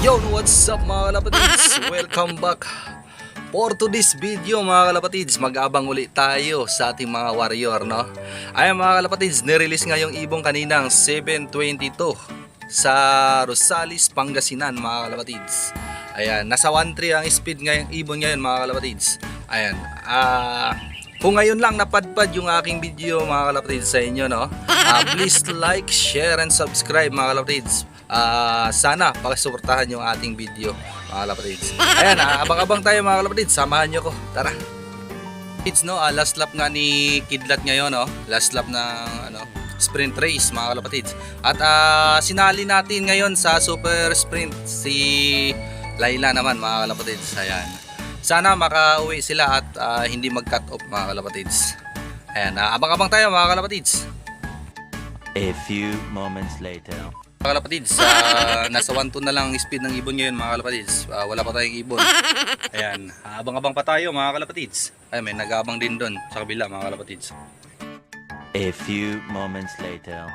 Yo, what's up mga kalapatids? Welcome back for today's video mga kalapatids. Mag-abang ulit tayo sa ating mga warrior, no? Ayan mga kalapatids, nirelease nga yung ibong kaninang 722 sa Rosales, Pangasinan mga kalapatids. Ayan, nasa 1.3 ang speed ngayong ibon ngayon mga kalapatids. Ayan, kung ngayon lang napadpad yung aking video mga kalapatids sa inyo, no? Please like, share, and subscribe mga kalapatids. Sana pakisuportahan yung ating video mga kalapatids. Ayan, abang-abang tayo mga kalapatids. Samahan nyo ko, tara. It's no, last lap nga ni Kidlat ngayon, no? Last lap ng sprint race mga kalapatids. At sinali natin ngayon sa super sprint si Layla naman mga kalapatids. Ayan, sana makauwi sila at hindi mag-cut off mga kalapatids. Ayan, abang-abang tayo mga kalapatids. A few moments later. Mga kalapatids, nasa 1.2 na lang speed ng ibon ngayon mga kalapatids. Wala pa tayong ibon. Ayan, abang-abang pa tayo mga kalapatids. Ay, may nag-abang din doon sa kabila mga kalapatids. A few moments later.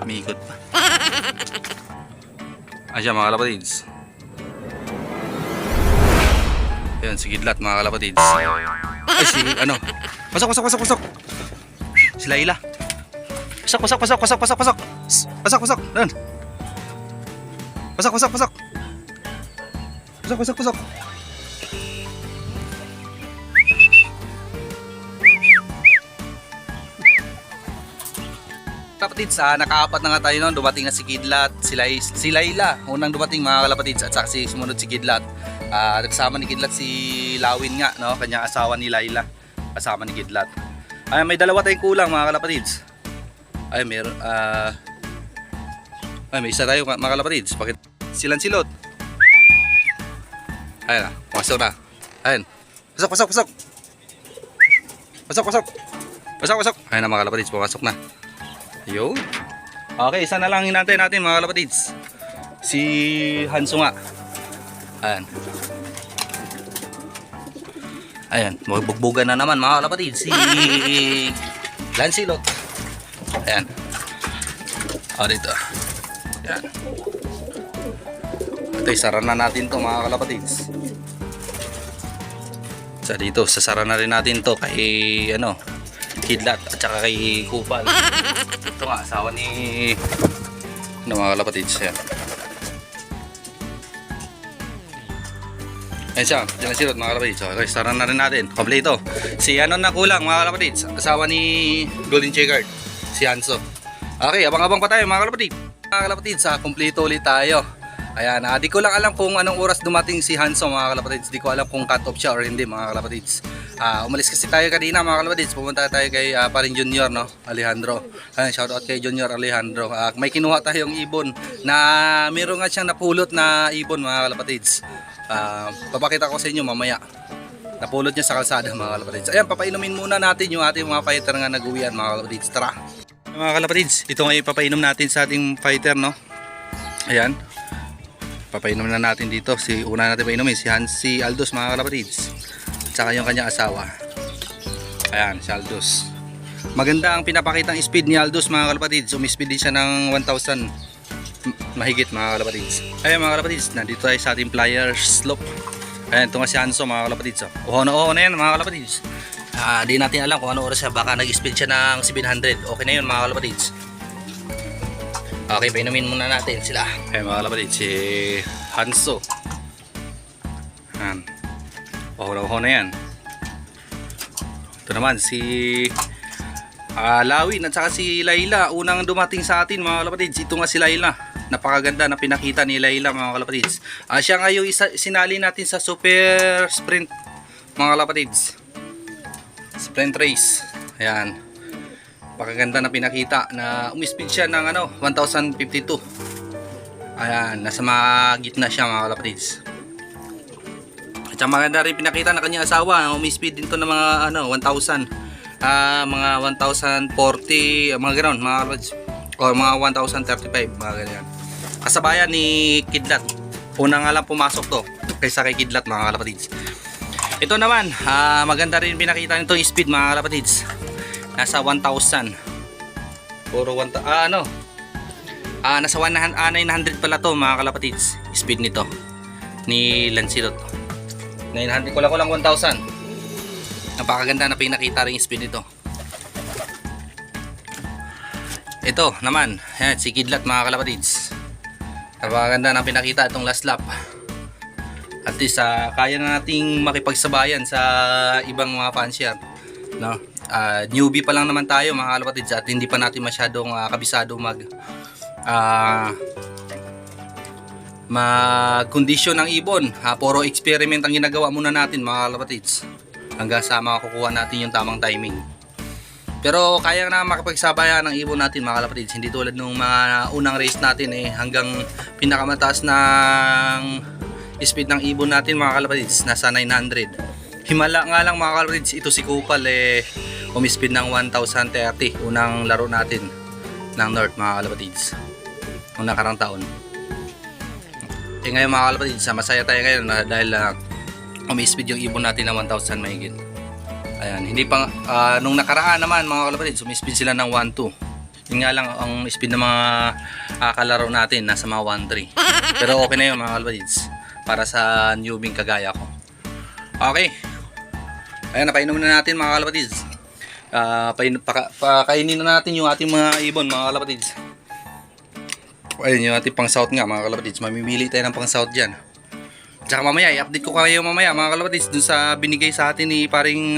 Umiikot pa. Asya mga kalapatids. Ayan, si Kidlat mga kalapatids. Ay, si pasok. Si Layla. Pasok. Doon. Pasok. Kalapatids, nakaapat na nga tayo noon. Dumating na si Kidlat, si Layla. Unang dumating mga kalapatids at saka sumunod si Kidlat. Nagsama ni Kidlat si Lawin nga, no? Kanyang asawa ni Layla. Kasama ni Kidlat. Ay, may dalawa tayong kulang mga kalapatids. Ay, may isa tayo mga kalapatids. Bakit silot? Ayun na, pumasok na. Ayun. Pasok. Ayun na mga kalapatids, pumasok na. Yo. Okay, isa na lang hinantay natin mga kalapatids. Si Hanso nga. Ayan, magbugbugan na naman mga kalapatids si Lancelot. Ayan. Dito. Ayan. Ito, isara na natin to mga kalapatids. Sa dito, sasara na rin natin to kay Kidlat at saka kay Kupal. Ito nga, asawa ni mga kalapatids. Ayan. Ayan siya, dyan na silot mga kalapatids. Okay, start na rin natin. Kompleto. Si na kulang mga kalapatids. Asawa ni Golden Checkered, si Hanso. Okay, abang-abang pa tayo mga kalapatids. Mga kalapatids, kompleto ulit tayo. Ayan, di ko lang alam kung anong oras dumating si Hanso mga kalapatids. Di ko alam kung cut off siya or hindi mga kalapatids. Umalis kasi tayo kanina mga kalapatids. Pumunta tayo kay paring Junior, no? Alejandro. Ayan, shout out kay Junior Alejandro. May kinuha tayong ibon na meron nga siyang napulot na ibon mga kalapatids. Papakita ko sa inyo mamaya. Napulot niya sa kalsada mga kalapatids. Ayan, papainumin muna natin yung ating mga fighter nga nag-uwian mga kalapatids. Tara mga kalapatids, ito nga ipapainom natin sa ating fighter, no? Ayan, papainom na natin dito. Una natin painumin si Aldous mga kalapatids, tsaka yung kanyang asawa. Ayan, si Aldous. Maganda ang pinapakitang speed ni Aldous mga kalapatids. Umispeed din siya ng 1,000 mahigit mga kalapatids. Ayan mga kalapatids, nandito tayo sa ating pliers slope. Ayan, ito nga si Hanso mga kalapatids. Oho na yan mga kalapatids. Di natin alam kung ano oras siya. Baka nag-speed siya ng 700. Okay na yun mga kalapatids. Okay, painumin muna natin sila. Ayan mga kalapatids, si Hanso. Ayan, oho na yan. Ito naman si Lawin at saka si Layla. Unang dumating sa atin mga kalapatids. Ito nga si Layla. Napakaganda na pinakita ni Layla mga kalapatids. Siya nga yung sinali natin sa super sprint mga kalapatids. Sprint race. Ayan. Napakaganda na pinakita na umispeed siya ng 1052. Ayan, nasa mga gitna siya mga kalapatids. At saka maganda rin pinakita na kanyang asawa. Umispeed din to ng mga 1,000. Mga 1,040 mga ganoon mga kalapatids. O mga 1,035 mga ganyan. Kasabayan ni Kidlat. Una nga lang pumasok to kaysa kay Kidlat mga kalapatids. Ito naman, maganda rin pinakita nitong speed mga kalapatids. Nasa 1,000. Puro 1,000, Nasa 900 pala to mga kalapatids. Speed nito ni Lancelot. 900 ko lang 1,000. Napakaganda na pinakita rin yung speed nito. Ito naman, yan, si Kidlat mga kalapatids. Napakaganda na pinakita itong last lap. At least kaya na nating makipagsabayan sa ibang mga fansher, no? Newbie pa lang naman tayo mga kalapatids at hindi pa natin masyadong kabisado mag-kondisyon ng ibon. Puro experiment ang ginagawa muna natin mga kalapatids hanggang sa makukuha natin yung tamang timing. Pero kaya na makapagsabayan ng ibon natin mga kalapatids. Hindi tulad nung mga unang race natin hanggang pinakamataas ng speed ng ibon natin mga kalapatids nasa 900. Himala nga lang mga kalapatids, ito si Kupal umispeed ng 1,030 unang laro natin ng North mga kalapatids unang nakarang taon. Ngayon mga kalapatids, masaya tayo ngayon dahil umispeed yung ibon natin ng 1,000 mahigit. Ayan, hindi pa nung nakaraan naman mga kalapatids, umispeed sila ng 1,2. Yun nga lang ang speed ng mga kalaro natin nasa mga 1,3. Pero okay na yun mga kalapatids para sa newbie kagaya ko. Okay. Ayan, napainom na natin mga kalapatids. Pakainin na natin yung ating mga ibon mga kalapatids. Ayun yung ating pang south nga mga kalapatids. Mamimili tayo ng pang south dyan. Tsaka mamaya, i-update ko kayo mamaya mga kalapatids dun sa binigay sa atin ni paring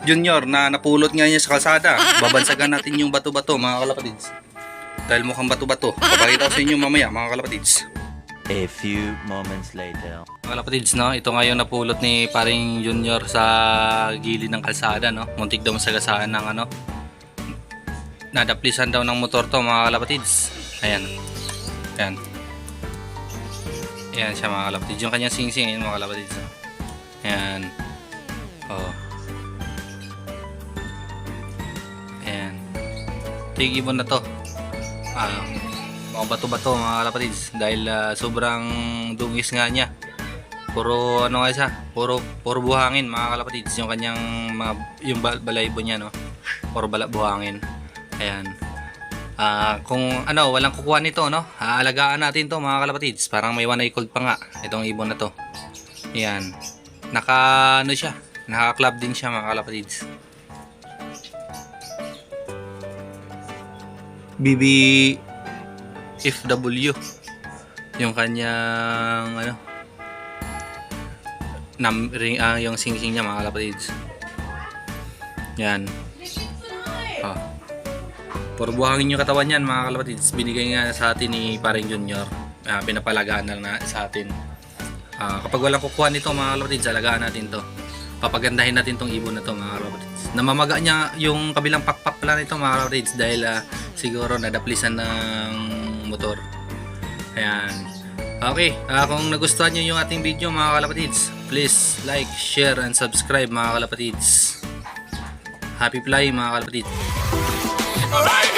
Junior na napulot nga niya sa kalsada. Babansagan natin yung bato-bato mga kalapatids. Dahil mukhang bato-bato. Papakita ko sa inyo mamaya mga kalapatids. A few moments later. Mga kalapatids, no? Ito nga yung napulot ni paring Junior sa gilid ng kalsada, no? Muntik daw masagasaan ng nadaplisan daw ng motor to mga kalapatids. Ayan. Ayan. Ayan siya mga kalapatids. Yung kanyang sing-sing yun mga kalapatids. Ayan. Oh. Ayan. Ito yung ibon na to. Mga bato-bato mga kalapatids. Dahil sobrang dungis nga niya. Puro ano nga siya. Puro buhangin mga kalapatids. Yung kanyang yung balaybo niya, no? Puro buhangin. Ayan. Kung walang kukuha nito, no? Aalagaan natin to mga kalapatids. Parang may one eye cold pa nga itong ibon na to. Ayan. Naka-club din siya mga kalapatids. BBFW yung kanyang yung sing-sing niya mga kalapatids. Yan. Puro buhangin yung katawan yan mga kalapatids. Binigay nga sa atin ni paring Junior. Pinapalagaan na sa atin. Kapag walang kukuha nito mga kalapatids, alagaan natin to. Papagandahin natin tong ibon na to mga kalapatids. Namamaga niya yung kabilang pakpak pala nito mga kalapatids dahil siguro nadaplisan ng motor. Ayan. Okay, kung nagustuhan nyo yung ating video mga kalapatids, please like, share, and subscribe mga kalapatids. Happy fly mga kalapatids. Alright.